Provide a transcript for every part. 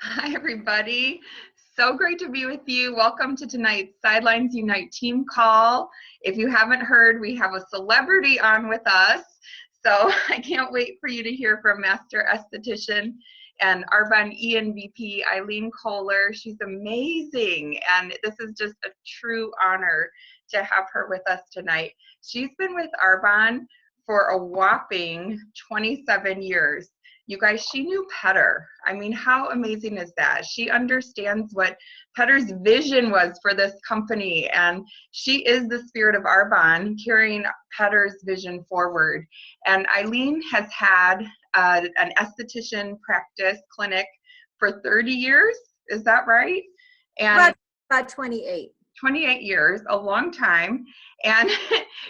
Hi, everybody. So great to be with you. Welcome to tonight's Sidelines Unite team call. If you haven't heard, we have a celebrity on with us. So I can't wait for you to hear from Master Esthetician and Arbonne ENVP Eileen Kolar. She's amazing, and this is just a true honor to have her with us tonight. She's been with Arbonne for a whopping 27 years. You guys, she knew Petter. I mean, how amazing is that? She understands what Petter's vision was for this company, and she is the spirit of Arbonne, carrying Petter's vision forward. And Eileen has had an esthetician practice clinic for 30 years. Is that right? And about 28. 28 years, a long time. And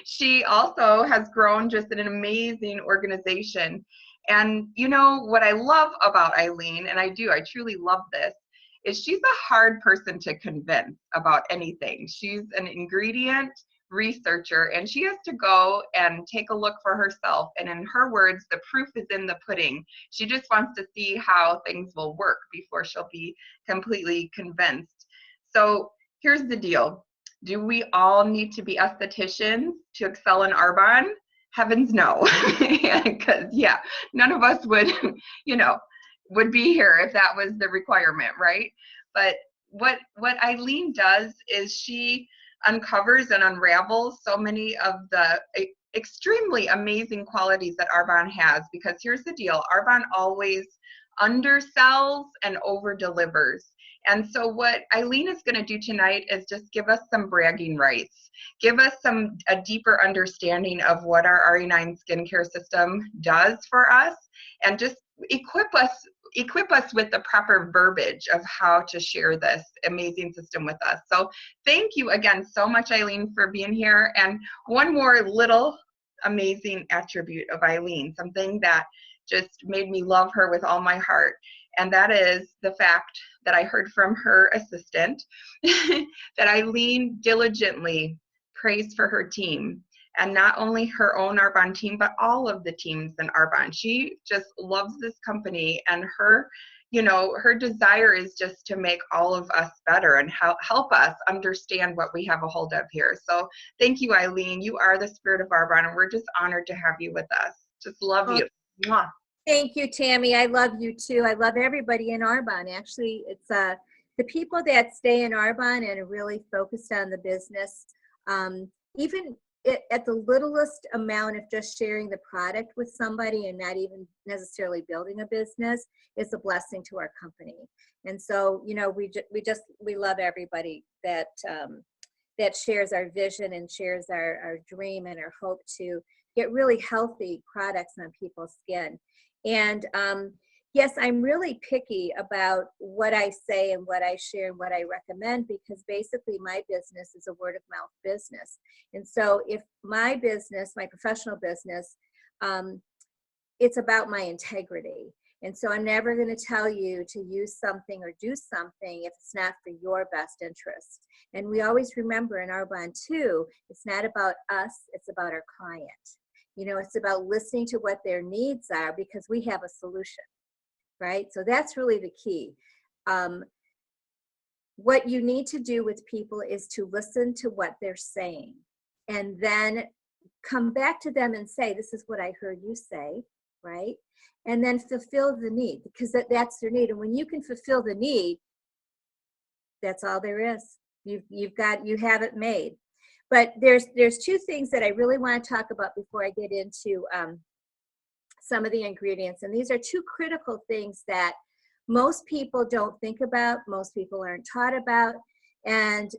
she also has grown just an amazing organization. And you know what I love about Eileen, and I truly love this, is she's a hard person to convince about anything. She's an ingredient researcher, and she has to go and take a look for herself. And in her words, the proof is in the pudding. She just wants to see how things will work before she'll be completely convinced. So here's the deal. Do we all need to be estheticians to excel in Arbonne? Heavens no, because yeah, none of us would, would be here if that was the requirement, right? But what Eileen does is she uncovers and unravels so many of the extremely amazing qualities that Arbonne has, because here's the deal, Arbonne always undersells and over delivers. And so what Eileen is going to do tonight is just give us some bragging rights, give us a deeper understanding of what our RE9 skincare system does for us, and just equip us with the proper verbiage of how to share this amazing system with us. So thank you again so much, Eileen, for being here. And one more little amazing attribute of Eileen, something that just made me love her with all my heart. And that is the fact that I heard from her assistant that Eileen diligently prays for her team, and not only her own Arbonne team, but all of the teams in Arbonne. She just loves this company, and her desire is just to make all of us better and help us understand what we have a hold of here. So thank you, Eileen. You are the spirit of Arbonne, and we're just honored to have you with us. Just love you. Mwah. Thank you, Tammy. I love you too. I love everybody in Arbonne. Actually, it's the people that stay in Arbonne and are really focused on the business. Even at the littlest amount of just sharing the product with somebody and not even necessarily building a business is a blessing to our company. And so, we love everybody that shares our vision and shares our dream and our hope to get really healthy products on people's skin. And yes, I'm really picky about what I say and what I share and what I recommend, because basically my business is a word of mouth business. And so if my business, my professional business, it's about my integrity. And so I'm never going to tell you to use something or do something if it's not for your best interest. And we always remember in Arbonne too, it's not about us, it's about our client. It's about listening to what their needs are, because we have a solution, right? So that's really the key. What you need to do with people is to listen to what they're saying, and then come back to them and say, this is what I heard you say, right? And then fulfill the need, because that's their need. And when you can fulfill the need, that's all there is. You have it made. But there's two things that I really want to talk about before I get into some of the ingredients. And these are two critical things that most people don't think about, most people aren't taught about. And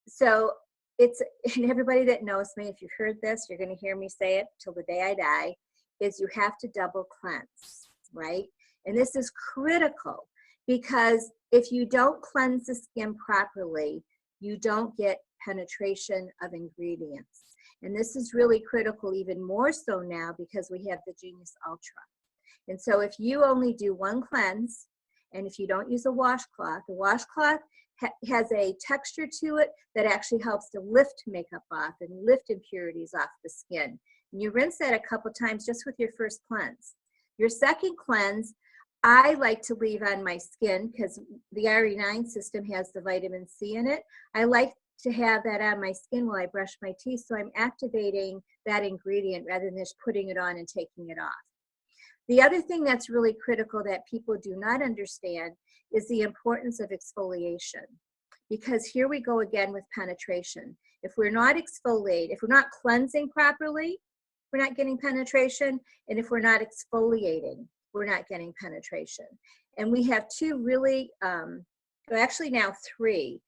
so and everybody that knows me, if you've heard this, you're going to hear me say it till the day I die, is you have to double cleanse, right? And this is critical, because if you don't cleanse the skin properly, you don't get penetration of ingredients. And this is really critical, even more so now, because we have the Genius Ultra. And so if you only do one cleanse, and if you don't use a washcloth, the washcloth has a texture to it that actually helps to lift makeup off and lift impurities off the skin. And you rinse that a couple times just with your first cleanse. Your second cleanse, I like to leave on my skin because the RE9 system has the vitamin C in it. I like to have that on my skin while I brush my teeth, so I'm activating that ingredient rather than just putting it on and taking it off. The other thing that's really critical that people do not understand is the importance of exfoliation. Because here we go again with penetration. If we're not exfoliating, if we're not cleansing properly, we're not getting penetration. And if we're not exfoliating, we're not getting penetration. And we have two really, actually now three,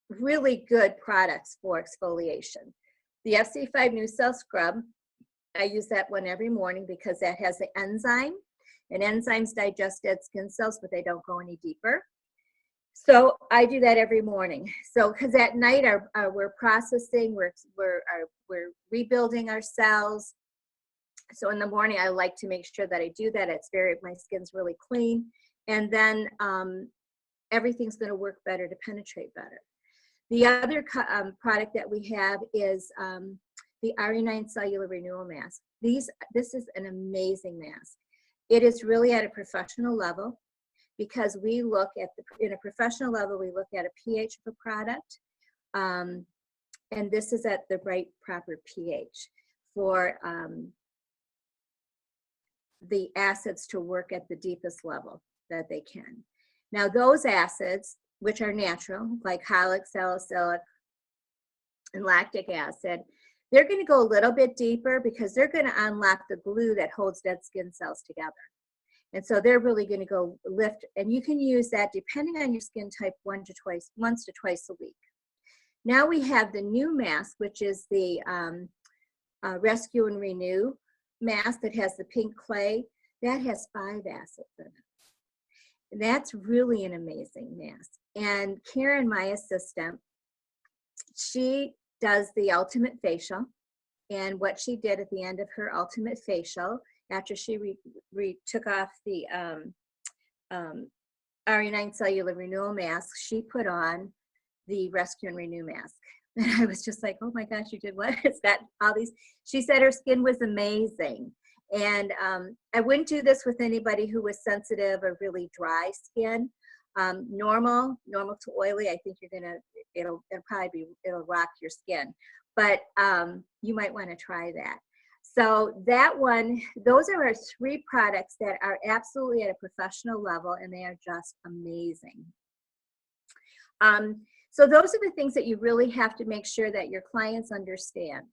really good products for exfoliation. The FC5 New Cell Scrub, I use that one every morning because that has the enzyme, and enzymes digest dead skin cells, but they don't go any deeper. So I do that every morning. So because at night we're processing, we're rebuilding our cells. So in the morning I like to make sure that I do that. My skin's really clean, and then everything's going to work better to penetrate better. The other product that we have is the RE9 Cellular Renewal Mask. This is an amazing mask. It is really at a professional level because we look at in a professional level, we look at a pH of a product, and this is at the right proper pH for the acids to work at the deepest level that they can. Now those acids, which are natural, like glycolic, salicylic, and lactic acid, they're going to go a little bit deeper because they're going to unlock the glue that holds dead skin cells together. And so they're really going to go lift, and you can use that depending on your skin type once to twice a week. Now we have the new mask, which is the Rescue and Renew mask that has the pink clay. That has 5 acids in it. That's really an amazing mask. And Karen, my assistant, she does the ultimate facial. And what she did at the end of her ultimate facial, after she took off the RE9 Cellular Renewal Mask, she put on the Rescue and Renew mask. And I was just like, oh my gosh, you did what? It's got all these. She said her skin was amazing. And I wouldn't do this with anybody who was sensitive or really dry skin. Normal to oily, I think it'll rock your skin. But you might want to try that. So that one, those are our 3 products that are absolutely at a professional level, and they are just amazing. So those are the things that you really have to make sure that your clients understand.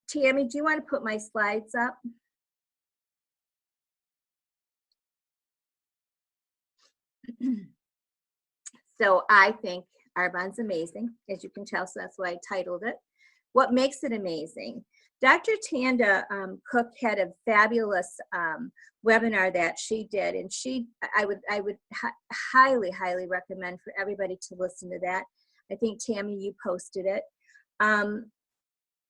Tammy, do you want to put my slides up? So I think Arbonne's amazing, as you can tell, so that's why I titled it. What makes it amazing? Dr. Tanda Cook had a fabulous webinar that she did, and I would highly recommend for everybody to listen to that. I think, Tammy, you posted it.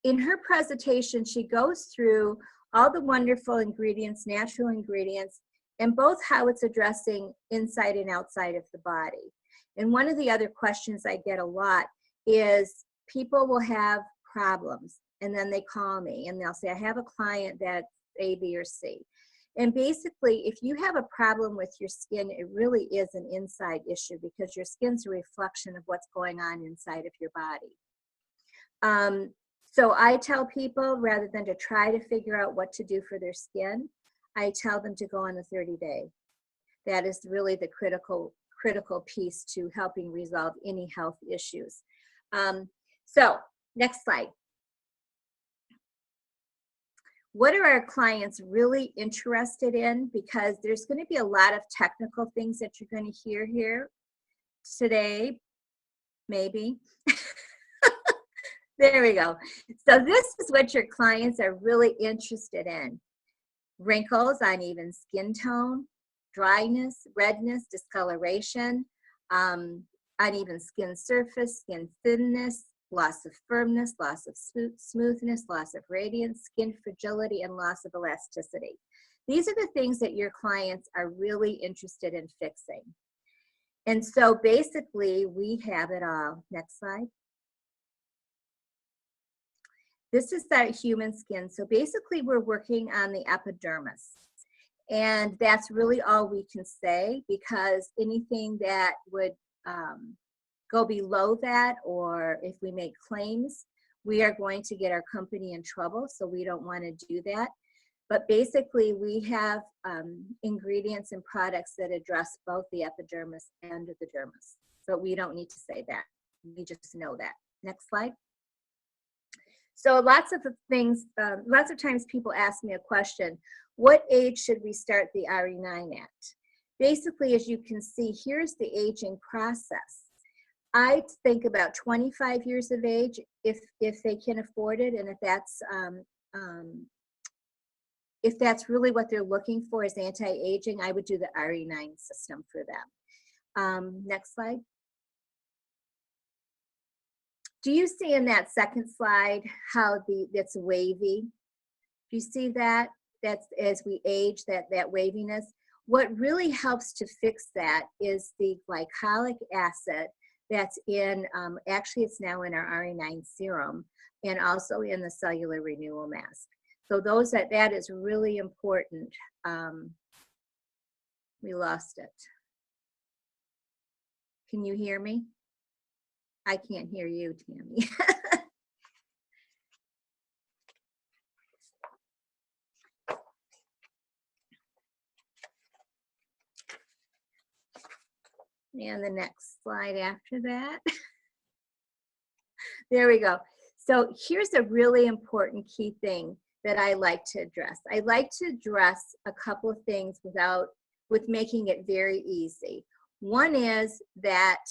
In her presentation, she goes through all the wonderful ingredients, natural ingredients, and both how it's addressing inside and outside of the body. And one of the other questions I get a lot is people will have problems, and then they call me and they'll say, I have a client that's A, B, or C. And basically, if you have a problem with your skin, it really is an inside issue because your skin's a reflection of what's going on inside of your body. So I tell people, rather than to try to figure out what to do for their skin, I tell them to go on the 30-day. That is really the critical piece to helping resolve any health issues. So next slide. What are our clients really interested in? Because there's going to be a lot of technical things that you're going to hear here today, maybe. There we go. So this is what your clients are really interested in. Wrinkles, uneven skin tone, dryness, redness, discoloration, uneven skin surface, skin thinness, loss of firmness, loss of smoothness, loss of radiance, skin fragility, and loss of elasticity. These are the things that your clients are really interested in fixing. And so basically we have it all. Next slide. This is that human skin. So basically we're working on the epidermis. And that's really all we can say, because anything that would go below that, or if we make claims, we are going to get our company in trouble. So we don't want to do that. But basically we have ingredients and products that address both the epidermis and the dermis. But we don't need to say that. We just know that. Next slide. So lots of things, lots of times people ask me a question, what age should we start the RE9 at? Basically, as you can see, here's the aging process. I think about 25 years of age if they can afford it, and if that's really what they're looking for is anti-aging, I would do the RE9 system for them. Next slide. Do you see in that second slide how that's wavy? Do you see that? That's as we age, that waviness. What really helps to fix that is the glycolic acid that's in, actually it's now in our RE9 serum and also in the cellular renewal mask. So that is really important. We lost it. Can you hear me? I can't hear you, Tammy. And the next slide after that. There we go. So here's a really important key thing that I like to address. I like to address a couple of things with making it very easy. One is that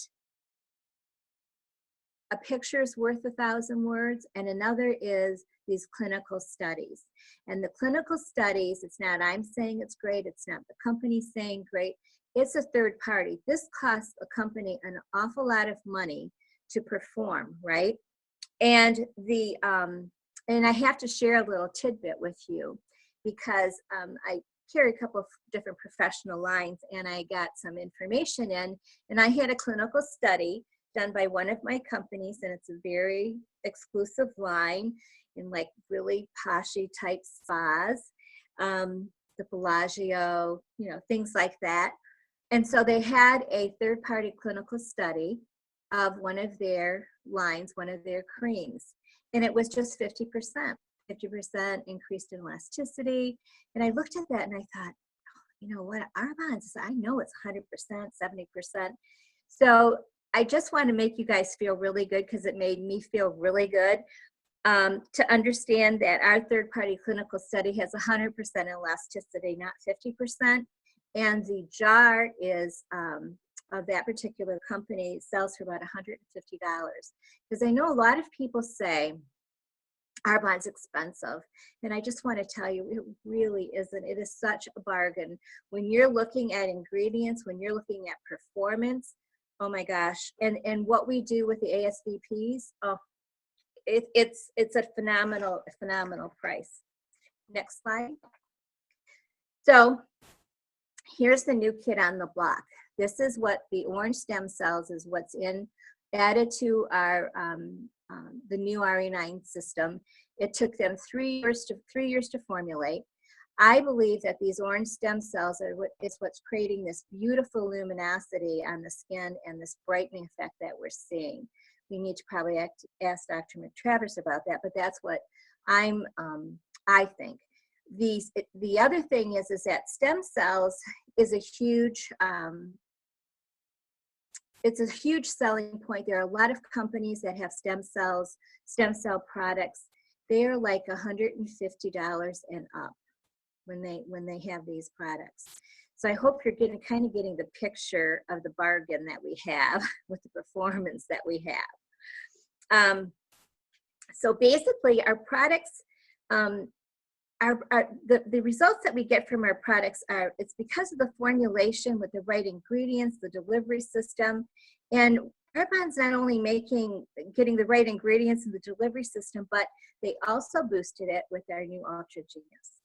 a picture is worth 1,000 words, and another is these clinical studies. And the clinical studies, it's not I'm saying it's great, it's not the company saying great, it's a third party. This costs a company an awful lot of money to perform, right? And and I have to share a little tidbit with you, because I carry a couple of different professional lines, and I got some information in, and I had a clinical study done by one of my companies, and it's a very exclusive line in like really poshy type spas, the Bellagio, things like that. And so they had a third-party clinical study of one of their lines, one of their creams, and it was just 50% increased in elasticity. And I looked at that and I thought, you know what, Arbonne's, I know it's 100%, 70%. So I just want to make you guys feel really good, because it made me feel really good to understand that our third-party clinical study has 100% elasticity, not 50%. And the jar is of that particular company sells for about $150. Because I know a lot of people say Arbonne's expensive, and I just want to tell you, it really isn't. It is such a bargain. When you're looking at ingredients, when you're looking at performance, oh my gosh. And what we do with the ASVPs, oh, it's a phenomenal price. Next slide. So here's the new kid on the block. This is what the orange stem cells is what's added to our the new RE9 system. It took them 3 years to formulate. I believe that these orange stem cells is what's creating this beautiful luminosity on the skin and this brightening effect that we're seeing. We need to probably ask Dr. McTravers about that, but that's what I think. The other thing is that stem cells is a huge, it's a huge selling point. There are a lot of companies that have stem cell products. They're like $150 and up when they have these products. So I hope you're kind of getting the picture of the bargain that we have with the performance that we have. So basically our products, the results that we get from our products it's because of the formulation with the right ingredients, the delivery system, and Arbonne's not only getting the right ingredients in the delivery system, but they also boosted it with our new Ultra Genius.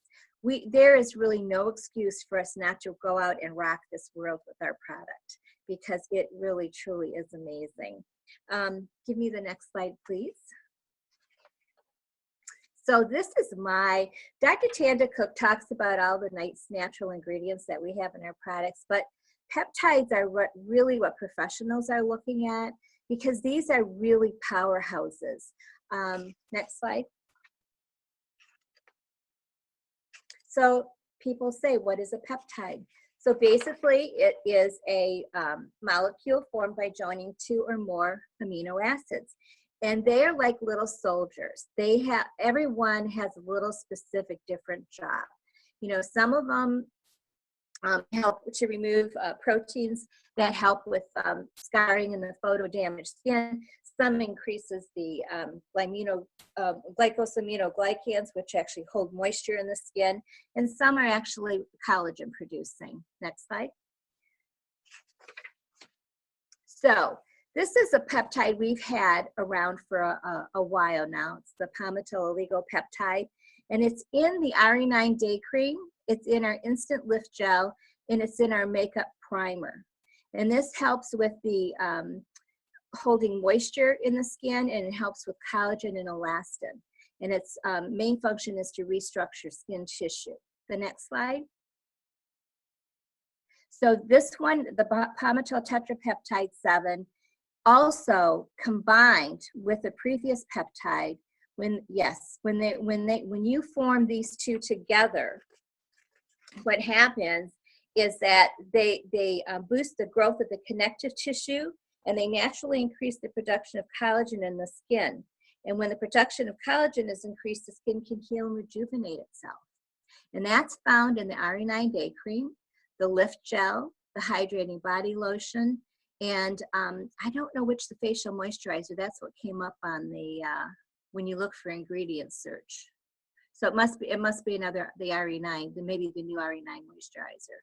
There is really no excuse for us not to go out and rock this world with our product, because it really truly is amazing. Give me the next slide, please. So this is Dr. Tanda Cook talks about all the nice natural ingredients that we have in our products, but peptides are really what professionals are looking at, because these are really powerhouses. Next slide. So people say, what is a peptide? So basically it is a molecule formed by joining 2 or more amino acids. And they are like little soldiers. Everyone has a little specific different job. You know, some of them help to remove proteins that help with scarring in the photo-damaged skin. Some increases the glycosaminoglycans, which actually hold moisture in the skin. And some are actually collagen producing. Next slide. So this is a peptide we've had around for a while now. It's the palmitoyl oligopeptide, and it's in the RE9 day cream, it's in our instant lift gel, and it's in our makeup primer. And this helps with the holding moisture in the skin, and it helps with collagen and elastin. And its main function is to restructure skin tissue. The next slide. So this one, the palmitoyl tetrapeptide 7, also combined with a previous peptide. When you form these two together, what happens is that they boost the growth of the connective tissue, and they naturally increase the production of collagen in the skin. And when the production of collagen is increased, the skin can heal and rejuvenate itself. And that's found in the RE9 day cream, the lift gel, the hydrating body lotion, and I don't know which, the facial moisturizer. That's what came up on the when you look for ingredient search. So it must be another, the RE9, maybe the new RE9 moisturizer.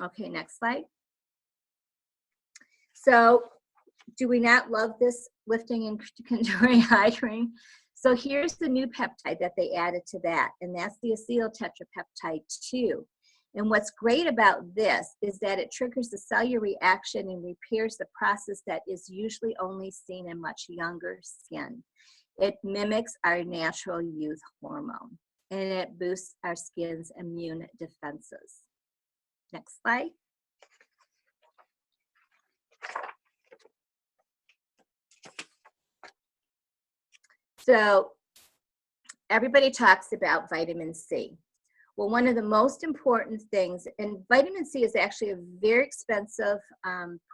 Okay, next slide. So do we not love this lifting and rehydrating? So here's the new peptide that they added to that, and that's the acetyl tetrapeptide 2. And what's great about this is that it triggers the cellular reaction and repairs the process that is usually only seen in much younger skin. It mimics our natural youth hormone, and it boosts our skin's immune defenses. Next slide. So everybody talks about vitamin C. Well, one of the most important things, and vitamin C is actually a very expensive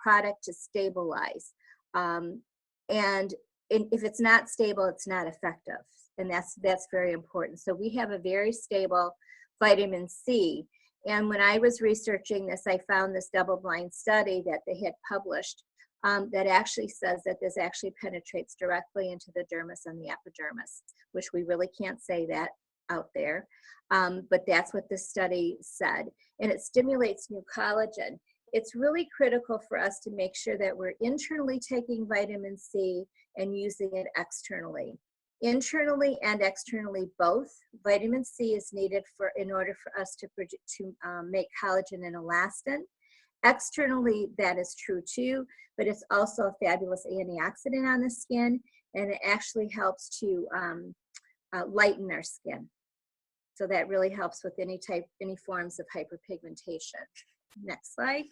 product to stabilize. And if it's not stable, it's not effective. And that's very important. So we have a very stable vitamin C. And when I was researching this, I found this double-blind study that they had published that actually says that this actually penetrates directly into the dermis and the epidermis, which we really can't say that out there. But that's what this study said. And it stimulates new collagen. It's really critical for us to make sure that we're internally taking vitamin C and using it externally. Internally and externally both. Vitamin C is needed in order for us to make collagen and elastin. Externally, that is true too, but it's also a fabulous antioxidant on the skin, and it actually helps to lighten our skin. So that really helps with any forms of hyperpigmentation. Next slide.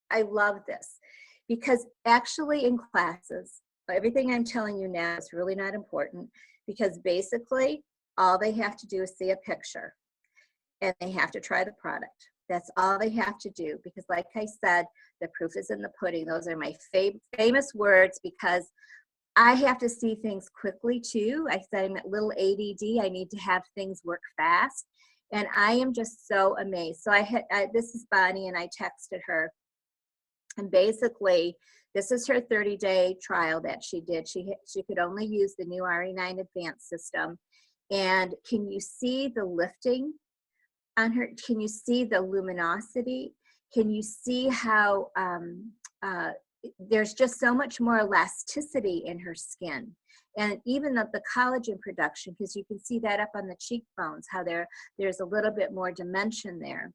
I love this because actually in classes, everything I'm telling you now is really not important, because basically all they have to do is see a picture and they have to try the product. That's all they have to do, because like I said, the proof is in the pudding. Those are my famous words, because I have to see things quickly too. I said I'm a little ADD. I need to have things work fast. And I am just so amazed. So this is Bonnie, and I texted her. And basically, this is her 30-day trial that she did. She could only use the new RE9 Advanced system. And can you see the lifting on her? Can you see the luminosity? Can you see how there's just so much more elasticity in her skin? And even the collagen production, because you can see that up on the cheekbones, how there's a little bit more dimension there.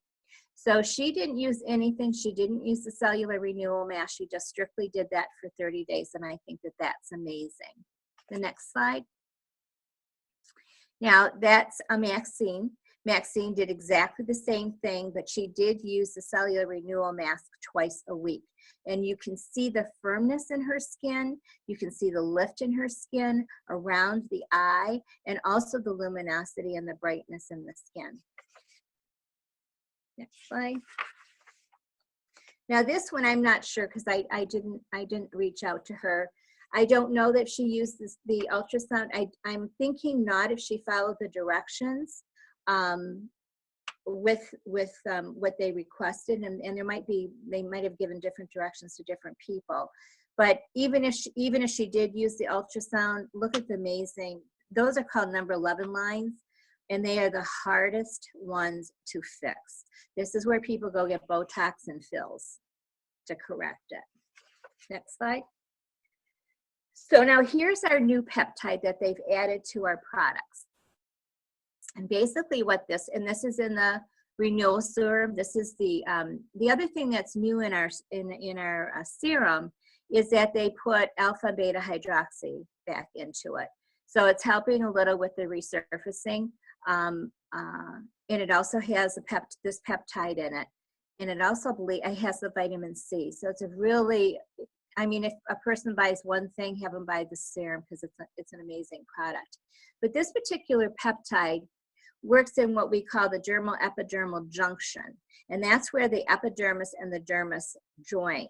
So she didn't use anything. She didn't use the cellular renewal mask. She just strictly did that for 30 days. And I think that that's amazing. The next slide. Now that's a Maxine. Maxine did exactly the same thing, but she did use the cellular renewal mask twice a week. And you can see the firmness in her skin. You can see the lift in her skin around the eye, and also the luminosity and the brightness in the skin. Next slide. Now this one I'm not sure, because I didn't reach out to her. I don't know that she used the ultrasound. I'm thinking not, if she followed the directions with what they requested, and they might have given different directions to different people. But even if she did use the ultrasound, look at the amazing, those are called number 11 lines, and they are the hardest ones to fix. This is where people go get Botox and fills to correct it. Next slide. So now here's our new peptide that they've added to our products. And basically what this is in the renewal serum. This is the other thing that's new in our serum is that they put alpha beta hydroxy back into it. So it's helping a little with the resurfacing. And it also has this peptide in it. And it also has the vitamin C. So it's a really, I mean, if a person buys one thing, have them buy the serum, because it's an amazing product. But this particular peptide works in what we call the dermal epidermal junction. And that's where the epidermis and the dermis join.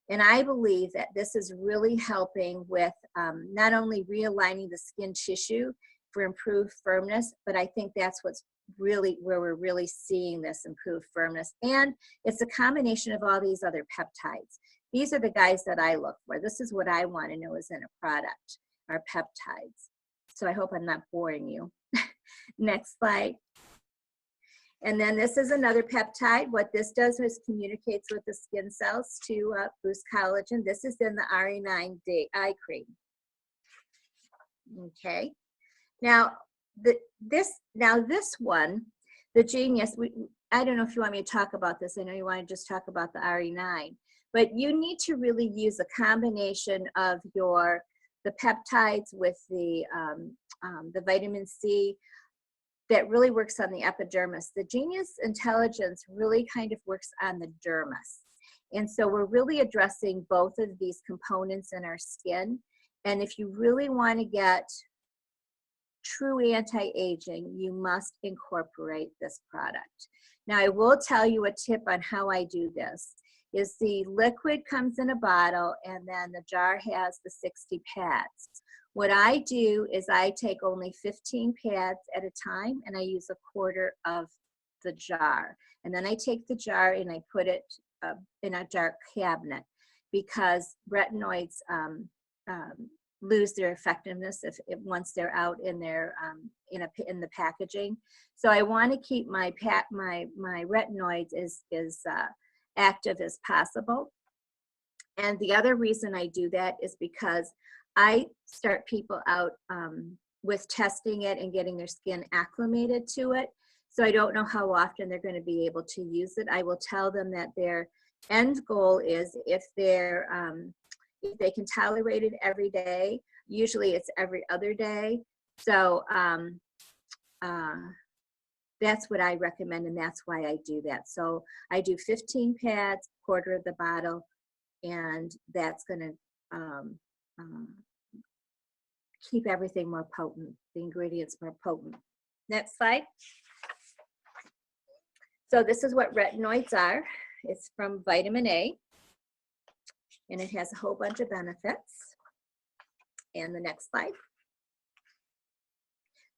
And I believe that this is really helping with not only realigning the skin tissue for improved firmness, but I think that's what's really where we're really seeing this improved firmness. And it's a combination of all these other peptides. These are the guys that I look for. This is what I want to know is in a product, are peptides. So I hope I'm not boring you. Next slide. And then this is another peptide. What this does is communicates with the skin cells to boost collagen. This is in the RE9 Day Eye Cream. Okay. Now this one, the Genius, I don't know if you want me to talk about this. I know you want to just talk about the RE9, but you need to really use a combination of the peptides with the vitamin C that really works on the epidermis. The Genius Intelligence really kind of works on the dermis. And so we're really addressing both of these components in our skin. And if you really want to get true anti-aging, you must incorporate this product. Now I will tell you a tip on how I do this. Is the liquid comes in a bottle, and then the jar has the 60 pads. What I do is I take only 15 pads at a time, and I use a quarter of the jar. And then I take the jar and I put it in a dark cabinet, because retinoids lose their effectiveness once they're out in their in the packaging. So I want to keep my retinoids as active as possible. And the other reason I do that is because I start people out with testing it and getting their skin acclimated to it. So I don't know how often they're going to be able to use it. I will tell them that their end goal is if they can tolerate it every day. Usually it's every other day. So that's what I recommend, and that's why I do that. So I do 15 pads, quarter of the bottle, and that's going to keep everything more potent, the ingredients more potent. Next slide. So this is what retinoids are. It's from vitamin A, and it has a whole bunch of benefits. And the next slide.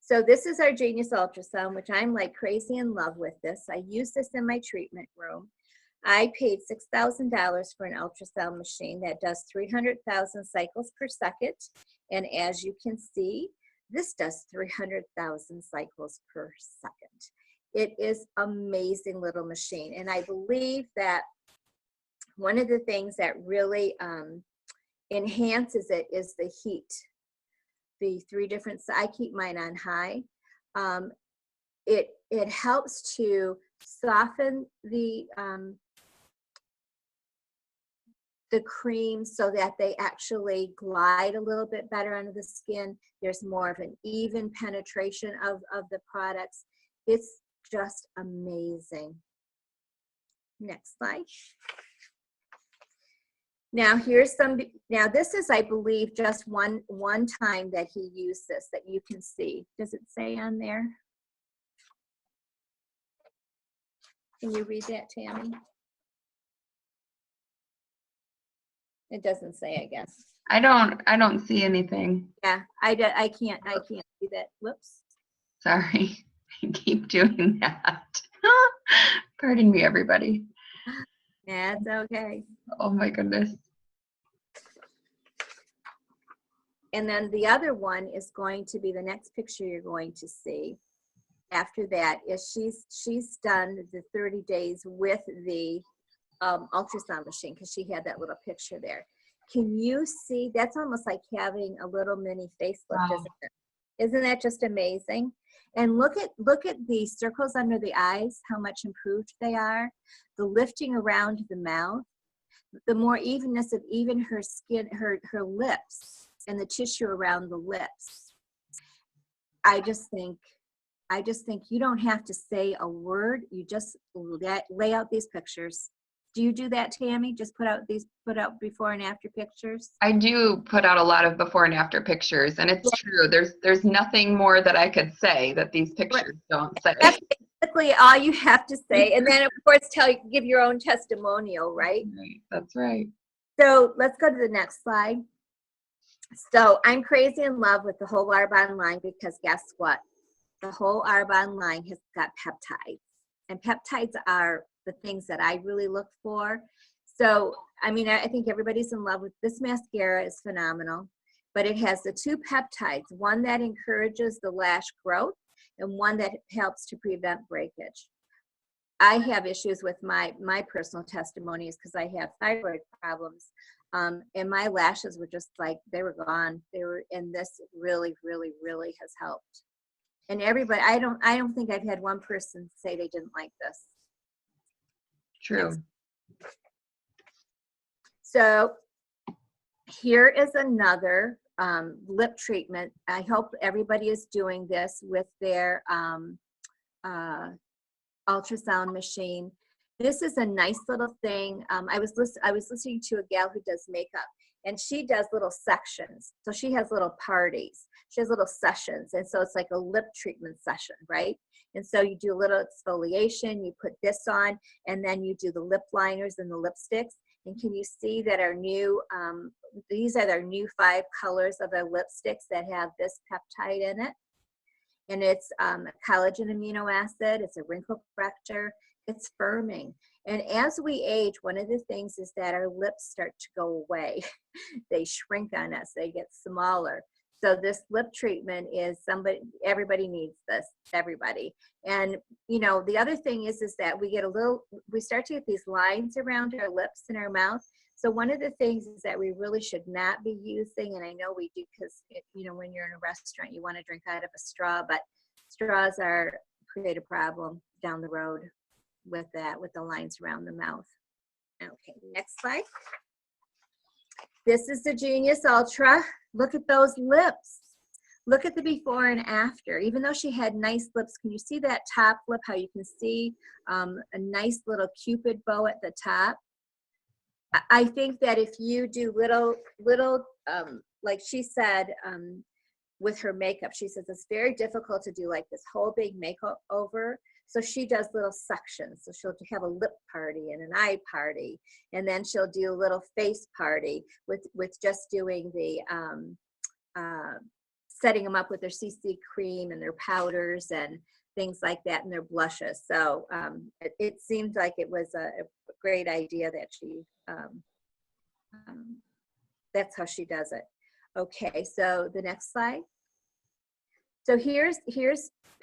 So this is our Genius Ultrasound, which I'm like crazy in love with this. I use this in my treatment room. I paid $6,000 for an ultrasound machine that does 300,000 cycles per second. And as you can see, this does 300,000 cycles per second. It is amazing little machine. And I believe that one of the things that really enhances it is the heat. The three different, I keep mine on high. It helps to soften the the creams so that they actually glide a little bit better under the skin. There's more of an even penetration of the products. It's just amazing. Next slide. Now here's some, now this is, I believe, just one time that he used this that you can see. Does it say on there? Can you read that, Tammy? It doesn't say, I guess. I don't see anything. Yeah, I can't see that. Whoops. Sorry. I keep doing that. Pardon me, everybody. Yeah, it's okay. Oh my goodness. And then the other one is going to be the next picture you're going to see. After that is she's done the 30 days with the ultrasound machine, because she had that little picture there. Can you see? That's almost like having a little mini facelift, Wow. isn't it? Isn't that just amazing? And look at the circles under the eyes, how much improved they are. The lifting around the mouth, the more evenness of even her skin, her lips, and the tissue around the lips. I just think you don't have to say a word. You just lay out these pictures. Do you do that, Tammy? Just put out before and after pictures? I do put out a lot of before and after pictures, and it's true. There's nothing more that I could say that these pictures don't say. That's basically all you have to say. And then, of course, give your own testimonial, right? Right. That's right. So let's go to the next slide. So I'm crazy in love with the whole Arbonne line, because guess what? The whole Arbonne line has got peptides. And peptides are the things that I really look for. So, I mean, I think everybody's in love with this mascara. Is phenomenal, but it has the two peptides, one that encourages the lash growth and one that helps to prevent breakage. I have issues with my personal testimonies because I have thyroid problems, and my lashes were just like, they were gone. And this really, really, really has helped. And everybody, I don't think I've had one person say they didn't like this. True. Next. So here is another lip treatment. I hope everybody is doing this with their ultrasound machine. This is a nice little thing. I was listening to a gal who does makeup, and she does little sections. So she has little parties. She has little sessions, and so it's like a lip treatment session, right? And so you do a little exfoliation, you put this on, and then you do the lip liners and the lipsticks. And can you see that our new, these are our new 5 colors of our lipsticks that have this peptide in it. And it's a collagen amino acid, it's a wrinkle corrector, it's firming. And as we age, one of the things is that our lips start to go away. They shrink on us, they get smaller. So this lip treatment is everybody needs this, everybody. And you know, the other thing is that we start to get these lines around our lips and our mouth. So one of the things is that we really should not be using, and I know we do because, you know, when you're in a restaurant, you want to drink out of a straw, but straws create a problem down the road with the lines around the mouth. Okay, next slide. This is the Genius Ultra. Look at those lips. Look at the before and after. Even though she had nice lips, can you see that top lip, how you can see a nice little Cupid bow at the top? I think that if you do little like she said, with her makeup, she says it's very difficult to do like this whole big makeover. So she does little sections. So she'll have a lip party and an eye party, and then she'll do a little face party with just doing the setting them up with their CC cream and their powders and things like that, and their blushes. So it seemed like it was a great idea that she that's how she does it. Okay, so the next slide. So here's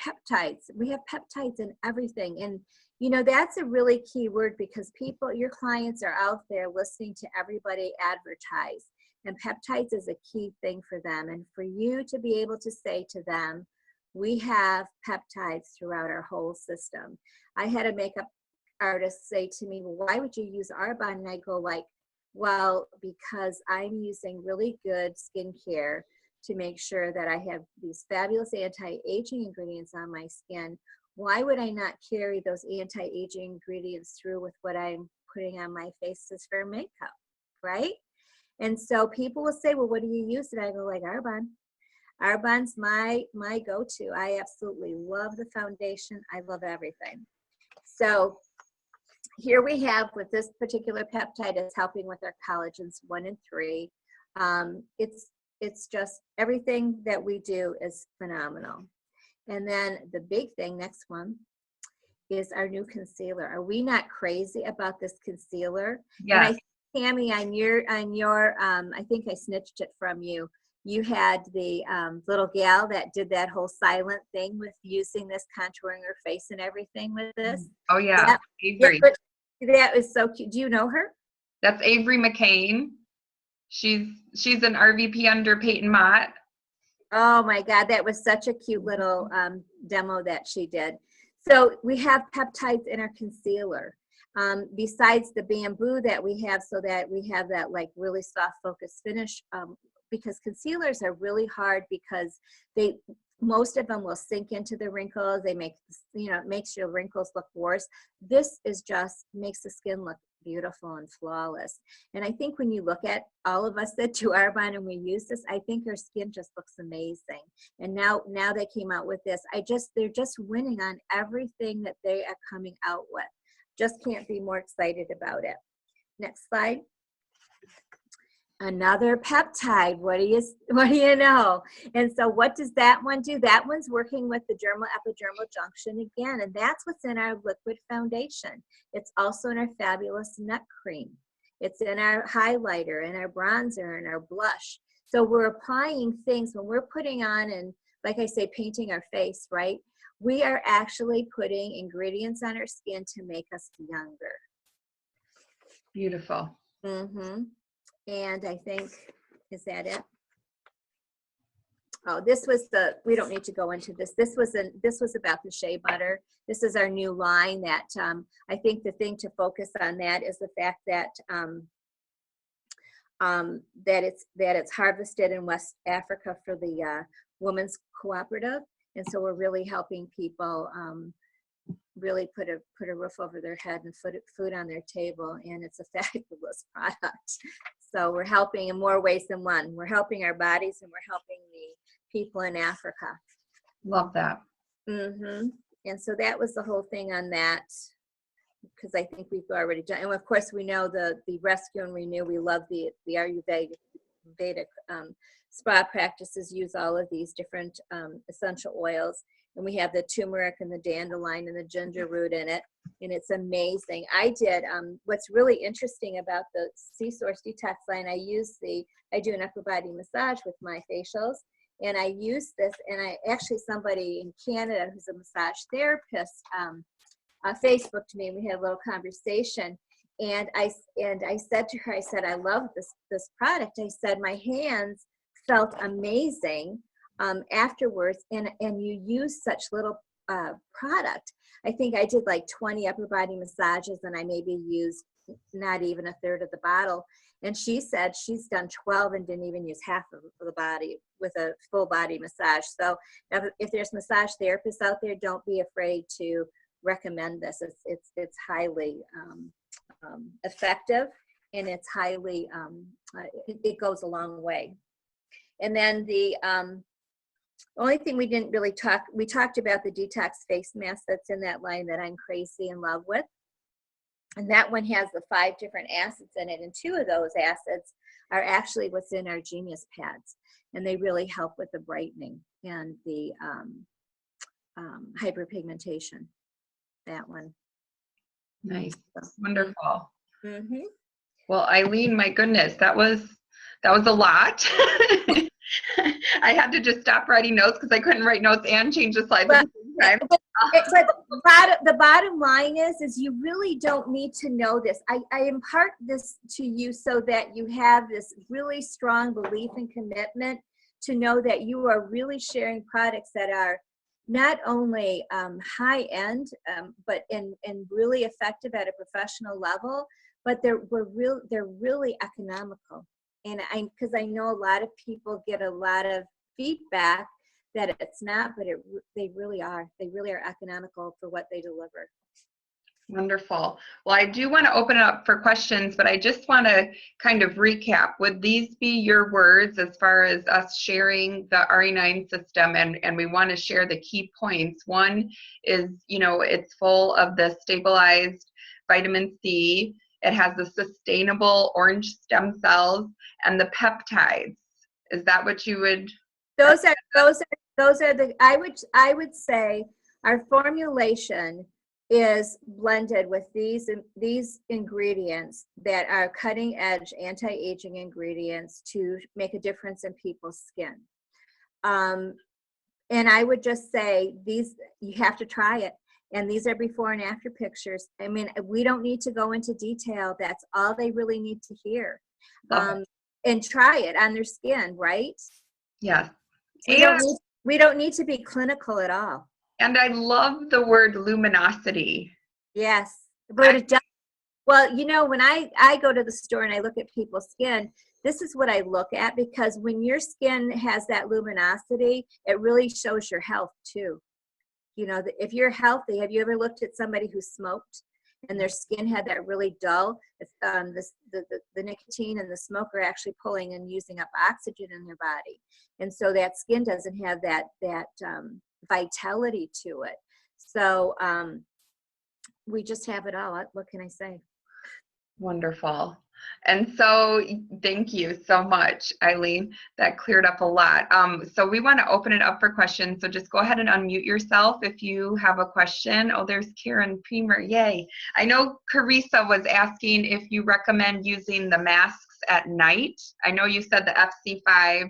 peptides. We have peptides in everything. And you know, that's a really key word, because your clients are out there listening to everybody advertise. And peptides is a key thing for them. And for you to be able to say to them, we have peptides throughout our whole system. I had a makeup artist say to me, well, why would you use Arbonne? And I go like, Well, because I'm using really good skincare to make sure that I have these fabulous anti-aging ingredients on my skin, why would I not carry those anti-aging ingredients through with what I'm putting on my faces for makeup, right? And so people will say, well, what do you use? And I go like Arbonne. Arbonne's my go-to. I absolutely love the foundation. I love everything. So here we have with this particular peptide, it's helping with our collagens 1 and 3. It's just everything that we do is phenomenal. And then the big thing, next one, is our new concealer. Are we not crazy about this concealer? Yeah. And Tammy, on your I think I snitched it from you. You had the little gal that did that whole silent thing with using this, contouring her face and everything with this. Oh yeah, Avery. That was so cute. Do you know her? That's Avery McCain. She's an RVP under Peyton Mott. Oh my God, that was such a cute little demo that she did. So we have peptides in our concealer. Besides the bamboo that we have, so that we have that like really soft focus finish, because concealers are really hard because most of them will sink into the wrinkles. They make, it makes your wrinkles look worse. This is just makes the skin look beautiful and flawless. And I think when you look at all of us that do Arbonne and we use this, I think our skin just looks amazing. And now they came out with this. They're just winning on everything that they are coming out with. Just can't be more excited about it. Next slide. Another peptide. What do you know? And so what does that one do? That one's working with the dermal epidermal junction again, and that's what's in our liquid foundation. It's also in our fabulous neck cream. It's in our highlighter and our bronzer and our blush. So we're applying things when we're putting on, and like I say, painting our face, right? We are actually putting ingredients on our skin to make us younger. Beautiful. Mm-hmm. And I think, is that it? Oh, this was we don't need to go into this. This was about the shea butter. This is our new line that I think the thing to focus on that is the fact that that it's harvested in West Africa for the Women's Cooperative. And so we're really helping people really put a roof over their head and food on their table, and it's a fabulous product. So we're helping in more ways than one. We're helping our bodies, and we're helping the people in Africa. Love that. Mm-hmm. And so that was the whole thing on that, because I think we've already done. And of course, we know the Rescue and Renew. We love the Ayurvedic spa practices use all of these different essential oils. And we have the turmeric and the dandelion and the ginger root in it. And it's amazing. I did, what's really interesting about the C-Source Detox line, I do an upper body massage with my facials. And I use this, and somebody in Canada who's a massage therapist Facebooked me, and we had a little conversation. And I said to her, I said, I love this product. I said, my hands felt amazing afterwards, and you use such little product. I think I did like 20 upper body massages, and I maybe used not even a third of the bottle. And she said she's done 12 and didn't even use half of the body with a full body massage. So if there's massage therapists out there, don't be afraid to recommend this. It's highly effective, and it's highly it goes a long way. And then the only thing we didn't really we talked about the detox face mask that's in that line that I'm crazy in love with. And that one has the 5 different acids in it. And 2 of those acids are actually what's in our Genius pads. And they really help with the brightening and the hyperpigmentation. That one. Nice. So. Wonderful. Mm-hmm. Well, Eileen, my goodness, that was a lot. I had to just stop writing notes because I couldn't write notes and change the slides at the same time. But the bottom line is you really don't need to know this. I impart this to you so that you have this really strong belief and commitment to know that you are really sharing products that are not only high end, but and really effective at a professional level, but they're really economical. And because I know a lot of people get a lot of feedback that it's not, but they really are. They really are economical for what they deliver. Wonderful. Well, I do want to open it up for questions, but I just want to kind of recap. Would these be your words as far as us sharing the RE9 system? And we want to share the key points. One is, you know, it's full of the stabilized vitamin C. It has the sustainable orange stem cells and the peptides. Is that what you would? Those are the, I would say our formulation is blended with these ingredients that are cutting edge anti-aging ingredients to make a difference in people's skin. And I would just say these, you have to try it. And these are before and after pictures. I mean, we don't need to go into detail. That's all they really need to hear. And try it on their skin, right? Yes. We don't need to be clinical at all. And I love the word luminosity. Yes, but it does. Well, you know, when I go to the store and I look at people's skin, this is what I look at, because when your skin has that luminosity, it really shows your health too. You know, if you're healthy, have you ever looked at somebody who smoked and their skin had that really dull? The nicotine and the smoke are actually pulling and using up oxygen in their body, and so that skin doesn't have that vitality to it. So we just have it all. What can I say? Wonderful. And so thank you so much, Eileen. That cleared up a lot. So we want to open it up for questions. So just go ahead and unmute yourself if you have a question. Oh, there's Karen Premer. Yay. I know Carissa was asking if you recommend using the masks at night. I know you said the FC5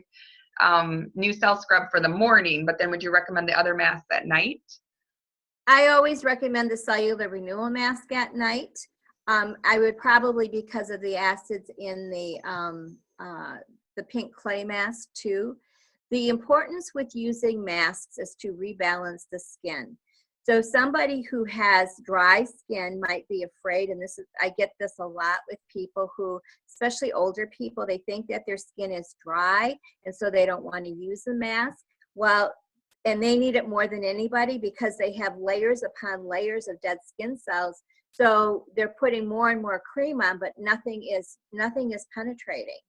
new cell scrub for the morning, but then would you recommend the other masks at night? I always recommend the cellular renewal mask at night. I would probably, because of the acids in the pink clay mask too. The importance with using masks is to rebalance the skin. So somebody who has dry skin might be afraid, and I get this a lot with people who, especially older people, they think that their skin is dry, and so they don't want to use the mask. Well, and they need it more than anybody because they have layers upon layers of dead skin cells. So they're putting more and more cream on, but nothing is penetrating.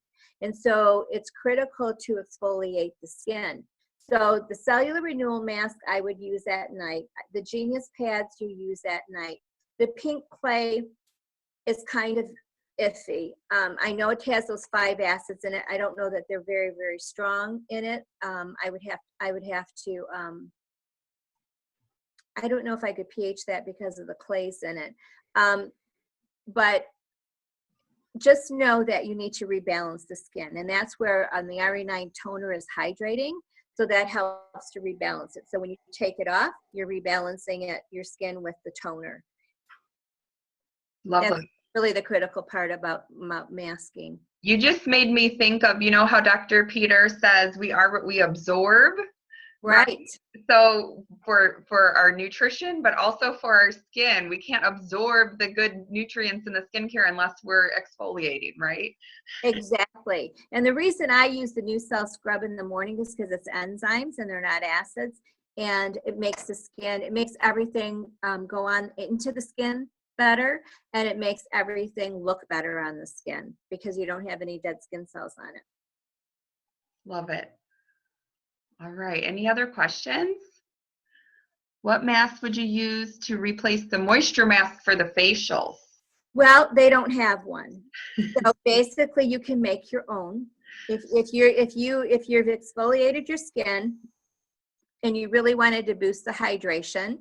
And so it's critical to exfoliate the skin. So the cellular renewal mask I would use at night. The Genius pads you use at night. The pink clay is kind of iffy. I know it has those 5 acids in it. I don't know that they're very, very strong in it. I would have to, I don't know if I could pH that because of the clays in it. But just know that you need to rebalance the skin. And that's where the RE9 toner is hydrating. So that helps to rebalance it. So when you take it off, you're rebalancing your skin with the toner. Lovely. That's really the critical part about masking. You just made me think of, you know how Dr. Peter says we are what we absorb? Right. So for our nutrition, but also for our skin, we can't absorb the good nutrients in the skincare unless we're exfoliating, right? Exactly. And the reason I use the new cell scrub in the morning is because it's enzymes and they're not acids, and it makes the skin, it makes everything go on into the skin better, and it makes everything look better on the skin because you don't have any dead skin cells on it. Love it. All right. Any other questions? What mask would you use to replace the moisture mask for the facials? Well, they don't have one. So basically you can make your own. If you've exfoliated your skin and you really wanted to boost the hydration,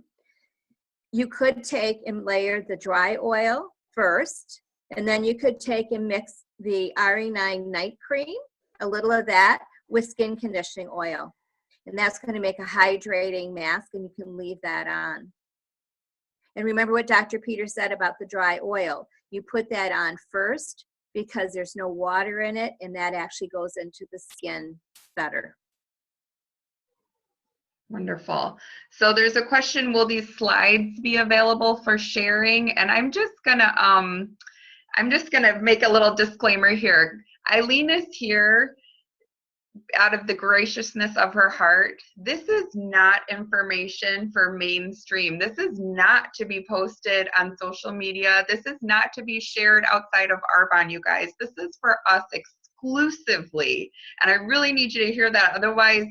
you could take and layer the dry oil first, and then you could take and mix the RE9 night cream, a little of that, with skin conditioning oil. And that's going to make a hydrating mask, and you can leave that on. And remember what Dr. Peter said about the dry oil. You put that on first because there's no water in it, and that actually goes into the skin better. Wonderful. So there's a question, will these slides be available for sharing? And I'm just gonna, I'm just going to make a little disclaimer here. Eileen is here out of the graciousness of her heart. This is not information for mainstream. This is not to be posted on social media. This is not to be shared outside of Arbonne, you guys. This is for us exclusively. And I really need you to hear that. Otherwise,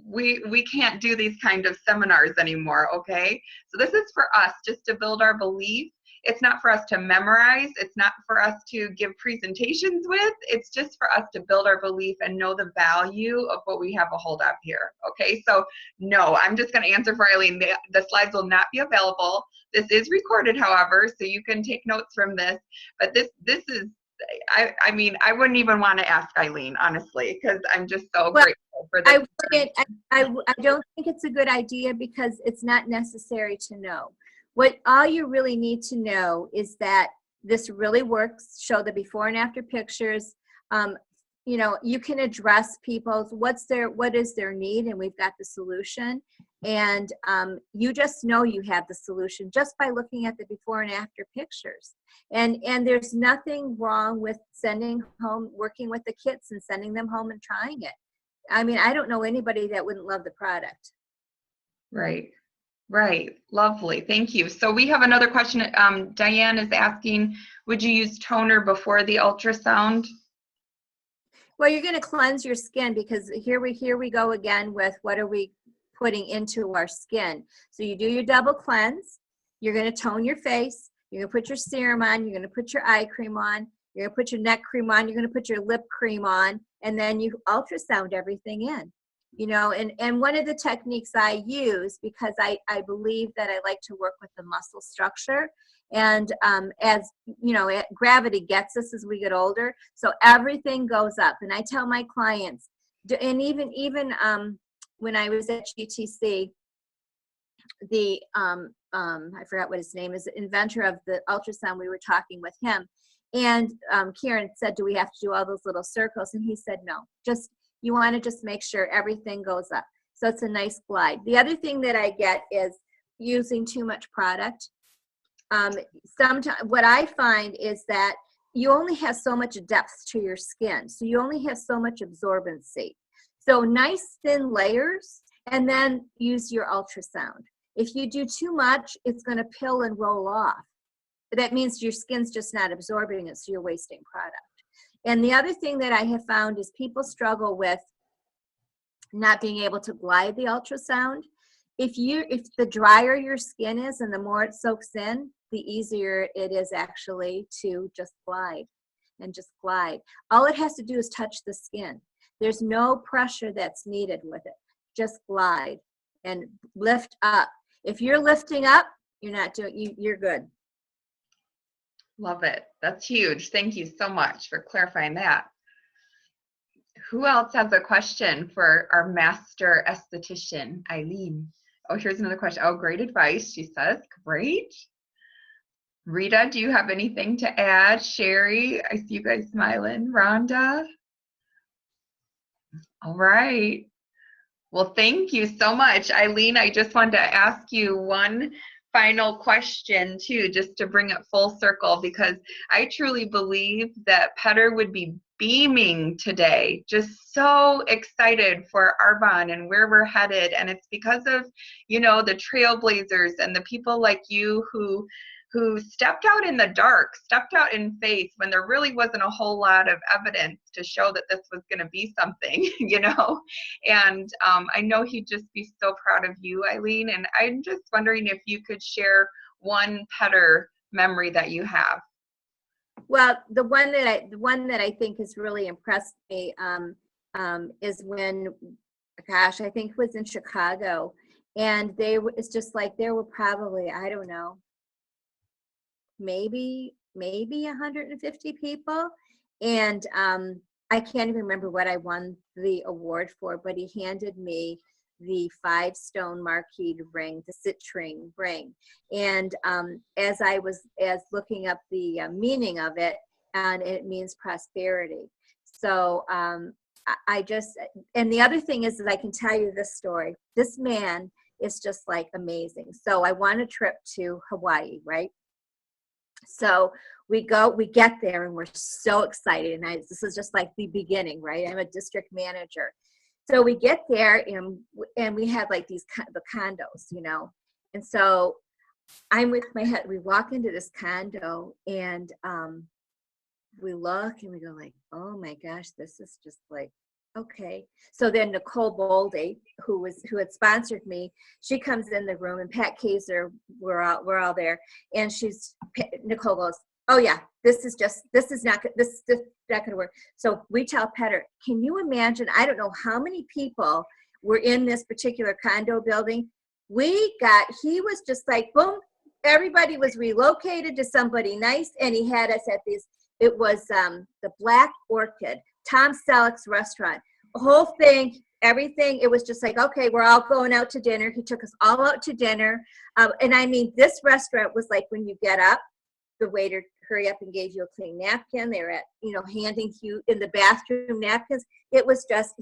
we can't do these kind of seminars anymore, okay? So this is for us just to build our belief. It's not for us to memorize. It's not for us to give presentations with. It's just for us to build our belief and know the value of what we have a hold of here, okay? So no, I'm just going to answer for Eileen. The slides will not be available. This is recorded, however, so you can take notes from this. But this is, I mean, I wouldn't even want to ask Eileen, honestly, because I'm just so grateful for this. I don't think it's a good idea because it's not necessary to know. What all you really need to know is that this really works. Show the before and after pictures. You know, you can address people's what is their need, and we've got the solution. And you just know you have the solution just by looking at the before and after pictures. And there's nothing wrong with sending home, working with the kits and sending them home and trying it. I mean, I don't know anybody that wouldn't love the product. Right. Right. Lovely. Thank you. So we have another question. Diane is asking, would you use toner before the ultrasound? Well, you're going to cleanse your skin because here we go again with what are we putting into our skin. So you do your double cleanse. You're going to tone your face. You're going to put your serum on. You're going to put your eye cream on. You're going to put your neck cream on. You're going to put your lip cream on. And then you ultrasound everything in. You know, and one of the techniques I use, because I believe that I like to work with the muscle structure, and as you know, gravity gets us as we get older, so everything goes up. And I tell my clients, and even when I was at GTC, the I forgot what his name is, the inventor of the ultrasound, we were talking with him, and Kieran said, do we have to do all those little circles? And he said, no, just you want to just make sure everything goes up. So it's a nice glide. The other thing that I get is using too much product. Sometimes what I find is that you only have so much depth to your skin. So you only have so much absorbency. So nice thin layers, and then use your ultrasound. If you do too much, it's going to pill and roll off. That means your skin's just not absorbing it, so you're wasting product. And the other thing that I have found is people struggle with not being able to glide the ultrasound. If the drier your skin is and the more it soaks in, the easier it is actually to just glide and just glide. All it has to do is touch the skin. There's no pressure that's needed with it. Just glide and lift up. If you're lifting up, you're good. Love it. That's huge. Thank you so much for clarifying that. Who else has a question for our master esthetician, Eileen? Oh, here's another question. Oh, great advice, she says. Great. Rita, do you have anything to add? Sherry, I see you guys smiling. Rhonda? All right. Well, thank you so much. Eileen, I just wanted to ask you one final question too, just to bring it full circle, because I truly believe that Petter would be beaming today, just so excited for Arbonne and where we're headed. And it's because of, you know, the trailblazers and the people like you who stepped out in the dark, stepped out in faith when there really wasn't a whole lot of evidence to show that this was going to be something, you know. And I know he'd just be so proud of you, Eileen. And I'm just wondering if you could share one Petter memory that you have. Well, the one that I think has really impressed me is when, gosh, I think it was in Chicago, and it's just like there were probably, I don't know, maybe 150 people, and I can't even remember what I won the award for, but he handed me the 5-stone marquise ring, the citrine ring, and as looking up the meaning of it, and it means prosperity. So I just, and the other thing is that I can tell you this story. This man is just like amazing. So I won a trip to Hawaii, right? So we get there, and we're so excited. And this is just like the beginning, right? I'm a district manager. So we get there, and we have like the condos, you know. And so I'm with my head. We walk into this condo, and we look and we go like, oh my gosh, this is just like, okay. So then Nicole Boldy, who had sponsored me, she comes in the room, and Pat Kaiser, we're all there, and Nicole goes, oh yeah, this is not gonna work. So we tell Petter, can you imagine? I don't know how many people were in this particular condo building. He was just like, boom, everybody was relocated to somebody nice, and he had us at these. It was the Black Orchid, Tom Selleck's restaurant. The whole thing, everything, it was just like, okay, we're all going out to dinner. He took us all out to dinner. And I mean, this restaurant was like, when you get up, the waiter hurry up and gave you a clean napkin. They were handing you in the bathroom napkins. He was just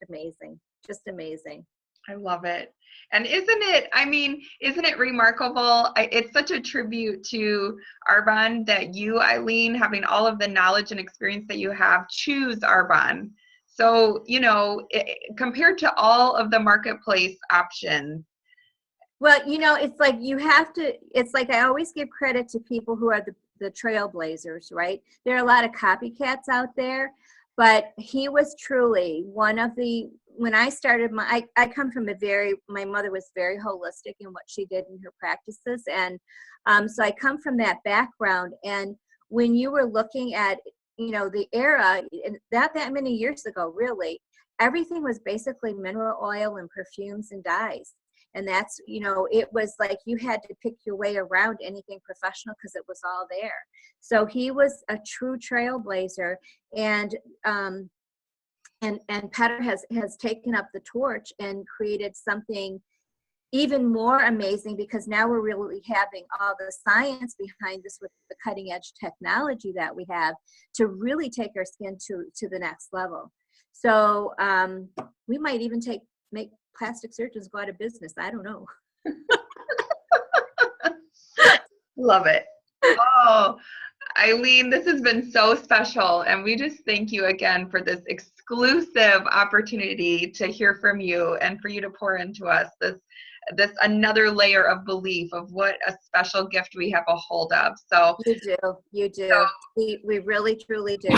amazing, just amazing. I love it. And isn't it remarkable? It's such a tribute to Arbonne that you, Eileen, having all of the knowledge and experience that you have, choose Arbonne. So, compared to all of the marketplace options. Well, it's like I always give credit to people who are the trailblazers, right? There are a lot of copycats out there, but he was truly one of the, when I started I come from my mother was very holistic in what she did in her practices. And so I come from that background. And when you were looking at, the era, that many years ago, really, everything was basically mineral oil and perfumes and dyes. And that's, it was like you had to pick your way around anything professional because it was all there. So he was a true trailblazer. And Petter has taken up the torch and created something even more amazing, because now we're really having all the science behind this with the cutting edge technology that we have to really take our skin to the next level. So we might even make plastic surgeons go out of business. I don't know. Love it. Oh, Eileen, this has been so special, and we just thank you again for this exclusive opportunity to hear from you and for you to pour into us this another layer of belief of what a special gift we have a hold of. So you do. So, we really truly do.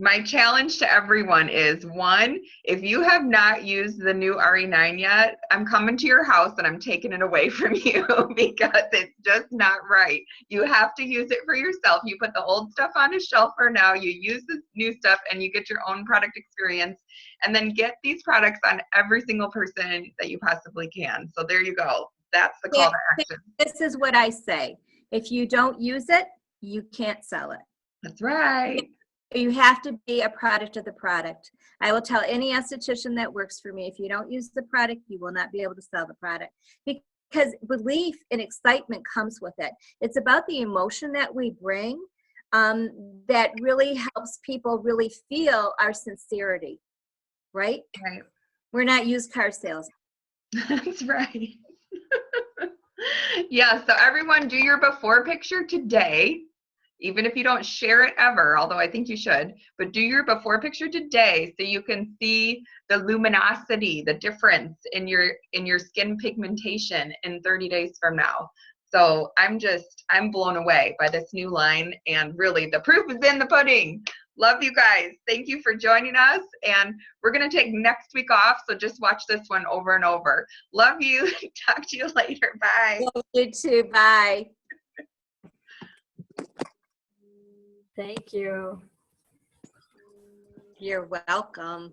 My challenge to everyone is, one, if you have not used the new RE9 yet, I'm coming to your house and I'm taking it away from you because it's just not right. You have to use it for yourself. You put the old stuff on a shelf for now, you use the new stuff, and you get your own product experience, and then get these products on every single person that you possibly can. So there you go. That's the call to action. This is what I say. If you don't use it, you can't sell it. That's right. You have to be a product of the product. I will tell any esthetician that works for me, if you don't use the product, you will not be able to sell the product, because belief and excitement comes with it. It's about the emotion that we bring that really helps people really feel our sincerity, right? Right. We're not used car sales. That's right. Yeah, so everyone, do your before picture today. Even if you don't share it ever, although I think you should, but do your before picture today so you can see the luminosity, the difference in your skin pigmentation in 30 days from now. So I'm blown away by this new line, and really the proof is in the pudding. Love you guys. Thank you for joining us, and we're going to take next week off, so just watch this one over and over. Love you. Talk to you later. Bye. Love you too. Bye. Thank you. You're welcome.